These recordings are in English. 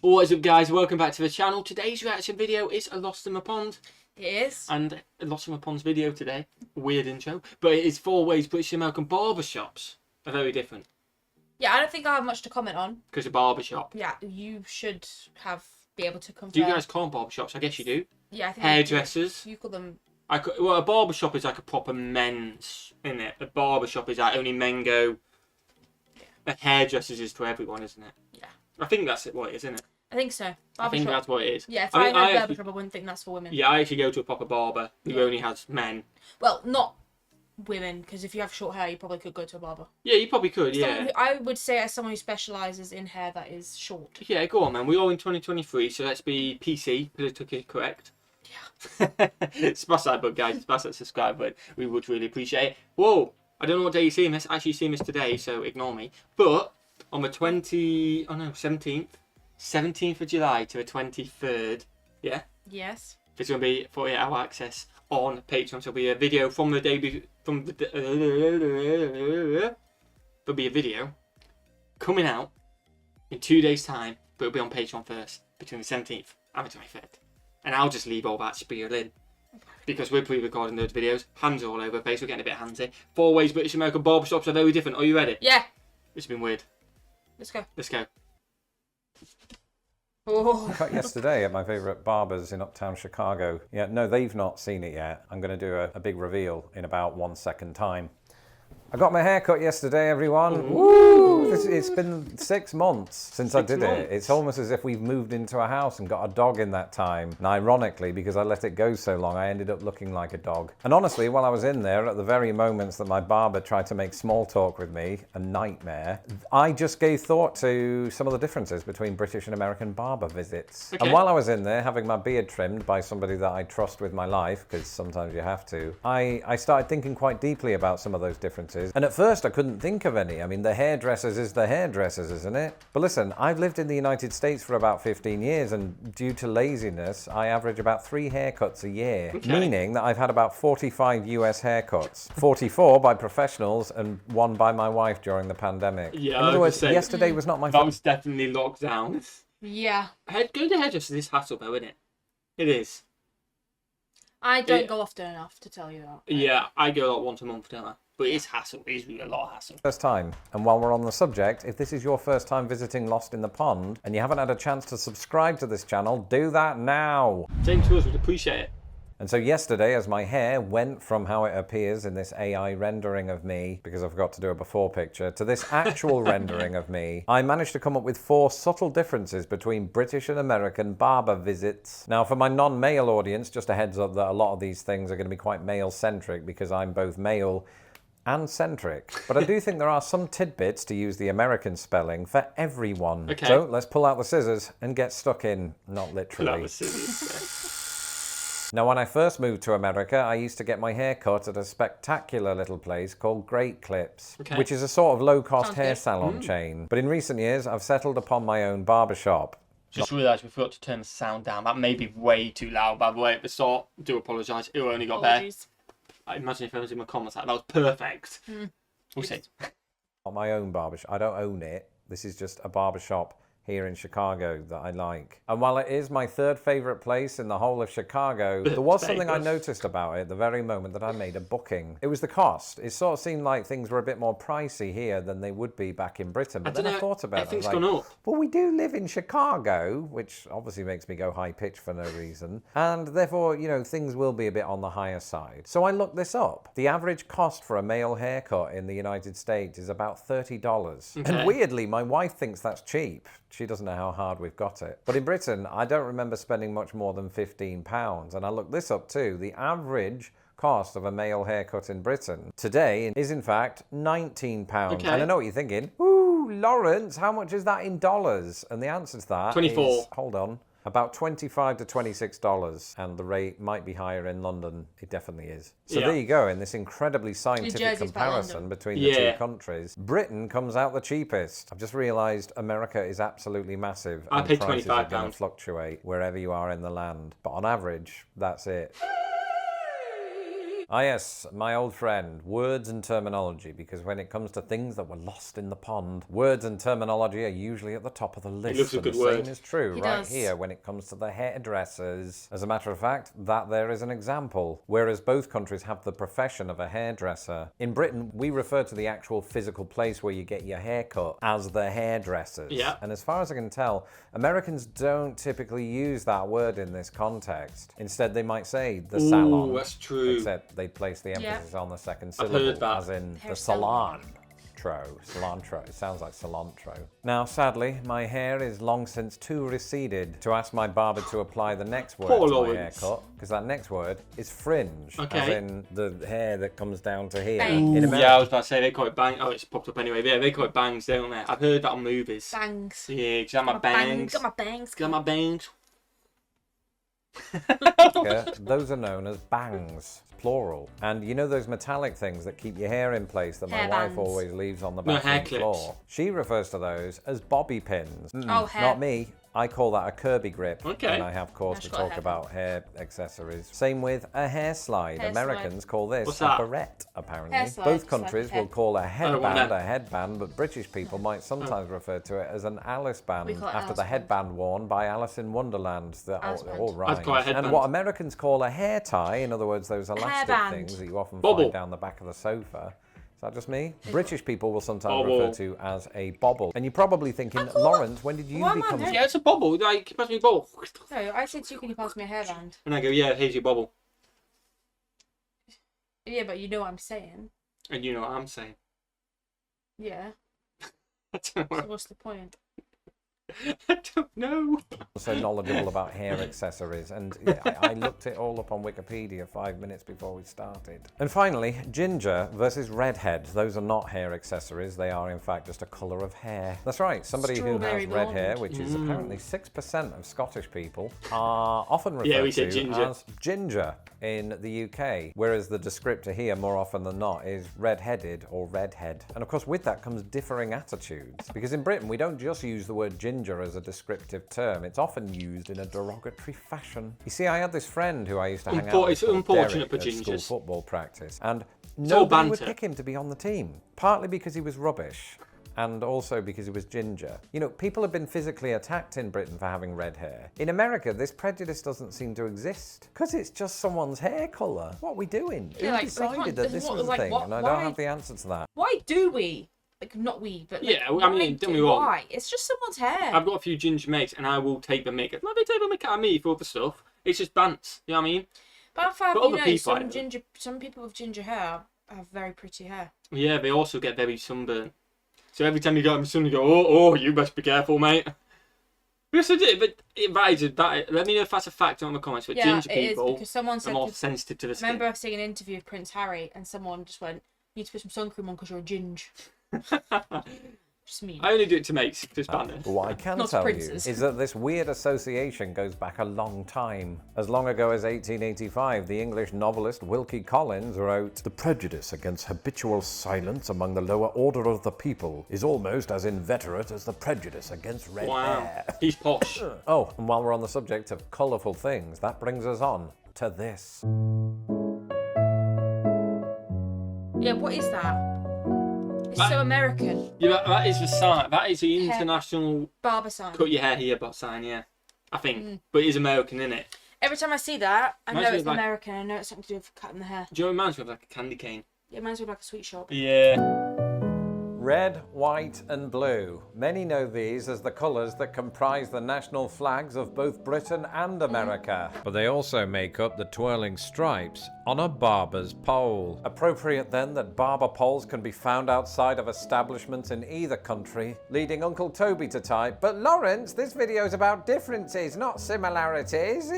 What is up, guys? Welcome back to the channel. Today's reaction video is a Lost in the Pond. It is. And a Lost in the Pond's video today. Weird intro. But it is 4 ways British American barbershops are very different. Yeah, I don't think I have much to comment on. Because a barbershop. Yeah, you should be able to compare. Do you guys call them barbershops? I guess you do. Yeah, I think hairdressers. You call them. Well, a barbershop is like a proper men's, isn't it? A barbershop is like only men go. Yeah. A hairdressers is for everyone, isn't it? Yeah. I think that's what it is, isn't it? I think so. Barbershop. I think that's what it is. Yeah, if I had a barbershop, I wouldn't think that's for women. Yeah, I actually go to a proper barber who only has men. Well, not women, because if you have short hair, you probably could go to a barber. Yeah, you probably could, yeah. I would say as someone who specialises in hair that is short. Yeah, go on, man. We're all in 2023, so let's be PC, politically correct. Yeah. Smash that button, guys. Smash that subscribe button. We would really appreciate it. Whoa! I don't know what day you're seeing this. Actually, you're seeing this today, so ignore me. But on the 17th of July to the 23rd, yeah? Yes. There's going to be 48-hour access on Patreon. So there'll be a video from the day there'll be a video coming out in 2 days' time, but it'll be on Patreon first, between the 17th and the 23rd. And I'll just leave all that spiel in. Because we're pre-recording those videos. Hands are all over the place. We're getting a bit handsy. 4 ways British American barbershops are very different. Are you ready? Yeah. It's been weird. Let's go. Let's go. Oh. I cut yesterday at my favourite barbers in uptown Chicago. Yeah, no, they've not seen it yet. I'm going to do a big reveal in about 1 second time. I got my hair cut yesterday, everyone. Woo! It's been 6 months since I did it. It's almost as if we've moved into a house and got a dog in that time. And ironically, because I let it go so long, I ended up looking like a dog. And honestly, while I was in there, at the very moments that my barber tried to make small talk with me, a nightmare, I just gave thought to some of the differences between British and American barber visits. Okay. And while I was in there, having my beard trimmed by somebody that I trust with my life, because sometimes you have to, I started thinking quite deeply about some of those differences. And at first I couldn't think of any. I mean, the hairdressers is the hairdressers, isn't it? But listen, I've lived in the United States for about 15 years, and due to laziness, I average about 3 haircuts a year. Okay. Meaning that I've had about 45 US haircuts. 44 by professionals and 1 by my wife during the pandemic. Yeah, in other words, yesterday was not my That was definitely locked down. Yeah. Going to hairdressers is hassle though, isn't it? It is. I don't go often enough to tell you that. Yeah, I go like once a month, don't I? But it is hassle. It is a lot of hassle. First time. And while we're on the subject, if this is your first time visiting Lost in the Pond and you haven't had a chance to subscribe to this channel, do that now. Same to us, we'd appreciate it. And so yesterday, as my hair went from how it appears in this AI rendering of me, because I forgot to do a before picture, to this actual rendering of me, I managed to come up with 4 subtle differences between British and American barber visits. Now, for my non-male audience, just a heads up that a lot of these things are going to be quite male-centric because I'm both male and centric. But I do think there are some tidbits, to use the American spelling, for everyone. Okay. So let's pull out the scissors and get stuck in, not literally. Pull out the scissors. Now, when I first moved to America, I used to get my hair cut at a spectacular little place called Great Clips, which is a sort of low-cost hair salon chain. But in recent years, I've settled upon my own barbershop. Just realised we forgot to turn the sound down. That may be way too loud, by the way, at the start. Do apologise. It only got there. I imagine if I was in my comments, that was perfect. We'll see. Not my own barbershop. I don't own it. This is just a barbershop here in Chicago that I like. And while it is my 3rd favourite place in the whole of Chicago, there was something I noticed about it the very moment that I made a booking. It was the cost. It sort of seemed like things were a bit more pricey here than they would be back in Britain. But then I thought about it. Everything's gone up. Well, we do live in Chicago, which obviously makes me go high-pitched for no reason. And therefore, you know, things will be a bit on the higher side. So I looked this up. The average cost for a male haircut in the United States is about $30. Okay. And weirdly, my wife thinks that's cheap. She doesn't know how hard we've got it. But in Britain, I don't remember spending much more than £15. And I looked this up too. The average cost of a male haircut in Britain today is in fact £19. Okay. And I know what you're thinking. Ooh, Lawrence, how much is that in dollars? And the answer to that 24. is, hold on, about $25 to $26. And the rate might be higher in London. It definitely is. So there you go, in this incredibly scientific comparison between the 2 countries. Britain comes out the cheapest. I've just realised America is absolutely massive. I paid prices £25. are going to fluctuate wherever you are in the land. But on average, that's it. Ah, yes, my old friend, words and terminology, because when it comes to things that were lost in the pond, words and terminology are usually at the top of the list. loves a And good the word. same is true He right does. here when it comes to the hairdressers. As a matter of fact, that there is an example. Whereas both countries have the profession of a hairdresser, in Britain, we refer to the actual physical place where you get your hair cut as the hairdressers. Yeah. And as far as I can tell, Americans don't typically use that word in this context. Instead, they might say the salon. Ooh, that's true. Except they place the emphasis on the second I've syllable, heard that. as in Hair the salon. cilantro. It sounds like cilantro. Now, sadly, my hair is long since too receded to ask my barber to apply the next word Poor to my Lawrence. haircut, because that next word is fringe, as Okay. in the hair that comes down to here. Bangs. In Yeah, I America, was about to say they call it bang. Oh, it's popped up anyway. Yeah, they call it bangs, don't they? I've heard that on movies. Bangs. Yeah, because I got my bangs. Got my bangs. Got my bangs. those are known as bangs, plural. And you know those metallic things that keep your hair in place that my Hair wife bands. always leaves on the No, hair bathroom clips. floor? She refers to those as bobby pins. Oh, hair. Not me. I call that a Kirby grip. Okay. And I have cause I've to got a talk hair about hair accessories. Same with a hair slide. Hair Americans call this What's a that? barrette, apparently. Hair slide, Both just like countries a head. will call a well, headband no. a headband, but British people might sometimes refer to it as an Alice band We call it after Alice the band. headband worn by Alice in Wonderland. That Alice all, band. all I'd rhymes. call it a And headband. what Americans call a hair tie, in other words, those elastic Hairband. things that you often Bobble. find down the back of the sofa. Is that just me? British people will sometimes Bobble. refer to as a bobble. And you're probably thinking, I thought- Lawrence, when did you Why am I become... doing- Yeah, it's a bobble. Like, pass me a ball. No, I said to you, can you pass me a hairband? And I go, yeah, here's your bobble. Yeah, but you know what I'm saying. And you know what I'm saying. Yeah. I don't know. So what's the point? I don't know. So knowledgeable about hair accessories, and yeah, I looked it all up on Wikipedia 5 minutes before we started. And finally, ginger versus redhead. Those are not hair accessories, they are in fact just a colour of hair. That's right, somebody who Strawberry has red hair, blonde. which is apparently 6% of Scottish people, are often referred Yeah, we to said ginger. as ginger in the UK, whereas the descriptor here more often than not is red-headed or redhead. And of course with that comes differing attitudes, because in Britain we don't just use the word ginger as a descriptive term, it's often used in a derogatory fashion. You see, I had this friend who I used to hang out with It's called unfortunate Derek for at school gingers. football practice, and all nobody would banter. pick him to be on the team, partly because he was rubbish, and also because he was ginger. You know, people have been physically attacked in Britain for having red hair. In America, this prejudice doesn't seem to exist, because it's just someone's hair colour. What are we doing? Yeah, Who like, decided that this was a like, thing? what- And I why? don't have the answer to that. Why do we? Like, not we, but like, Yeah, I mean, why don't be wrong. Why? It's just someone's hair. I've got a few ginger mates, and I will take the mick. Let me take the mick out of me for other stuff. It's just bants. You know what I mean? But I've had, But you other know, people, I know. some people with ginger hair have very pretty hair. Yeah, they also get very sunburnt. So every time you go out in the sun, you go, oh, you best be careful, mate. Yes, I did, but let me know if that's a fact in the comments. But Yeah, ginger it is, people because someone are said. more sensitive to the I skin. remember seeing an interview of Prince Harry, and someone just went, "You need to put some sun cream on because you're a ginge." Just mean. I only do it to mates, just banter. But what I can Not tell you princes. is that this weird association goes back a long time. As long ago as 1885, the English novelist Wilkie Collins wrote, "The prejudice against habitual silence among the lower order of the people is almost as inveterate as the prejudice against red Wow, hair." he's posh. Oh, and while we're on the subject of colourful things, that brings us on to this. Yeah, what is that? It's That- so American. Yeah, that is the sign. That is the international Barber sign. cut your hair here but sign, yeah. I think. But it is American, isn't it? Every time I see that, I know Reminds me it's of, like- American. I know it's something to do with cutting the hair. Do you know what it reminds me of? Like a candy cane. It reminds me of like a sweet shop. Yeah. Red, white and blue. Many know these as the colours that comprise the national flags of both Britain and America. But they also make up the twirling stripes on a barber's pole. Appropriate then that barber poles can be found outside of establishments in either country, leading Uncle Toby to type, "But Lawrence, this video is about differences, not similarities."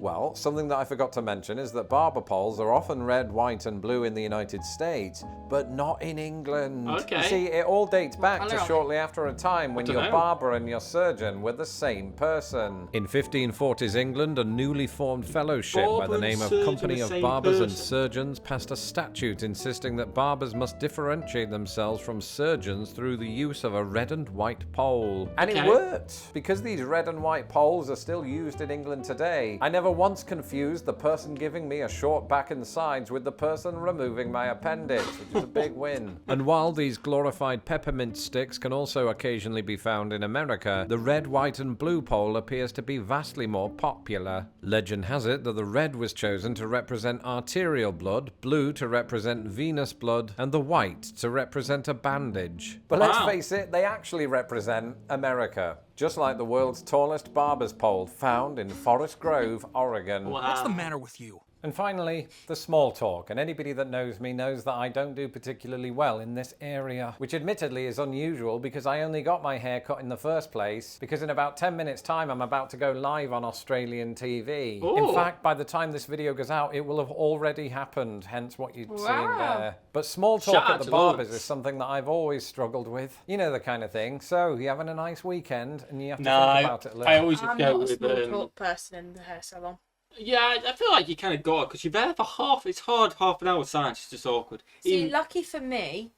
Well, something that I forgot to mention is that barber poles are often red, white and blue in the United States, but not in England. Okay. You see, it all dates back colour to are they? shortly after a time when your dunno. barber and your surgeon were the same person. In 1540s England, a newly formed fellowship by Barber the name and of surgeon, Company the of same Barbers and person. Surgeons passed a statute insisting that barbers must differentiate themselves from surgeons through the use of a red and white pole. And it Okay. worked, because these red and white poles are still used in England today. I never never once confused the person giving me a short back and sides with the person removing my appendix, which is a big win. And while these glorified peppermint sticks can also occasionally be found in America, the red, white and blue pole appears to be vastly more popular. Legend has it that the red was chosen to represent arterial blood, blue to represent venous blood, and the white to represent a bandage. But let's face it, they actually represent America. Just like the world's tallest barber's pole found in Forest Grove, Oregon. Wow. What's the matter with you? And finally, the small talk. And anybody that knows me knows that I don't do particularly well in this area, which admittedly is unusual because I only got my hair cut in the first place because in about 10 minutes time I'm about to go live on Australian TV. Ooh. In fact, by the time this video goes out, it will have already happened, hence what you're seeing there. But small talk Shout at out the to barbers Lawrence. is something that I've always struggled with. You know the kind of thing. So, you're having a nice weekend and you have to think about it a little. I always just I'm go not a with small talk person in the hair salon. yeah. I feel like you kind of got it because you're there for half. It's hard. Half an hour silence. It's just awkward. See, Even- lucky for me,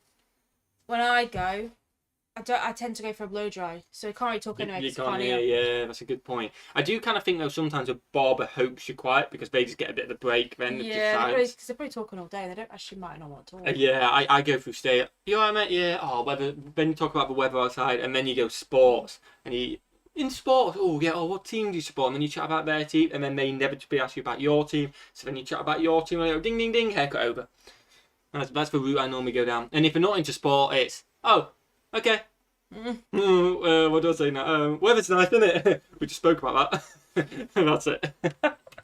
when I go, I tend to go for a blow dry, so I can't really talk anyway. You 'cause I can't can't hear, hear. yeah, that's a good point. I do kind of think though sometimes a barber hopes you're quiet because they just get a bit of a break then. of just Yeah, silence. because they're probably talking all day. They don't actually might not want to talk. Yeah, I go through stay. You alright, mate? Yeah. Oh, weather. Then you talk about the weather outside, and then you go sports, and you in sports. Oh yeah. Oh, what team do you support? And then you chat about their team, and then they inevitably ask you about your team. So then you chat about your team, and you go, ding ding ding, haircut over. That's the route I normally go down. And if you're not into sport, it's okay. What do I say now? Weather's nice, isn't it? We just spoke about that. That's it.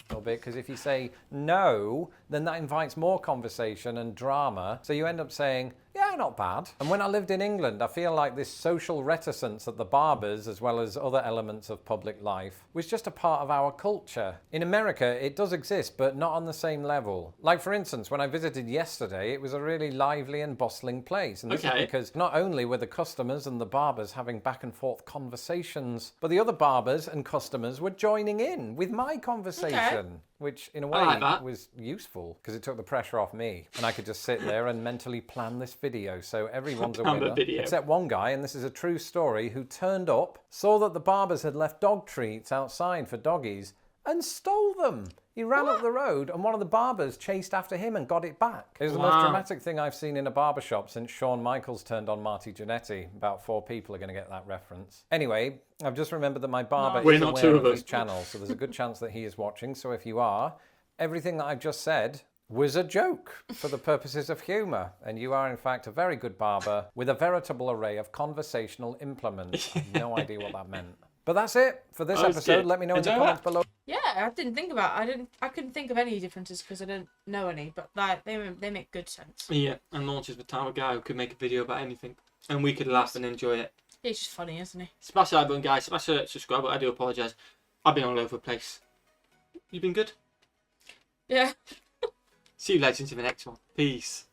Little bit, because if you say no, then that invites more conversation and drama. So you end up saying, yeah, not bad. And when I lived in England, I feel like this social reticence at the barbers, as well as other elements of public life, was just a part of our culture. In America, it does exist, but not on the same level. Like, for instance, when I visited yesterday, it was a really lively and bustling place. And this is because not only were the customers and the barbers having back and forth conversations, but the other barbers and customers were joining in with my conversation. Which, in a way, like that. was useful because it took the pressure off me and I could just sit there and mentally plan this video. So everyone's a Plan the winner. video. Except one guy, and this is a true story, who turned up, saw that the barbers had left dog treats outside for doggies and stole them. He ran up the road and one of the barbers chased after him and got it back. It was the most dramatic thing I've seen in a barbershop since Shawn Michaels turned on Marty Jannetty. About 4 people are going to get that reference. Anyway, I've just remembered that my barber We're is not aware two of of this us. channel, so there's a good chance that he is watching. So if you are, everything that I've just said was a joke for the purposes of humour. And you are, in fact, a very good barber with a veritable array of conversational implements. I have no idea what that meant. But that's it for this That was episode. good. Let me know in the Enjoy comments that. below. Yeah, I didn't think about. I couldn't think of any differences because I didn't know any. But like they make good sense. Yeah, and Launch is the type of guy who could make a video about anything, and we could laugh and enjoy it. He's just funny, isn't he? Smash the like button, guys. Smash the subscribe button. I do apologise. I've been all over the place. You've been good. Yeah. See you legends in the next one. Peace.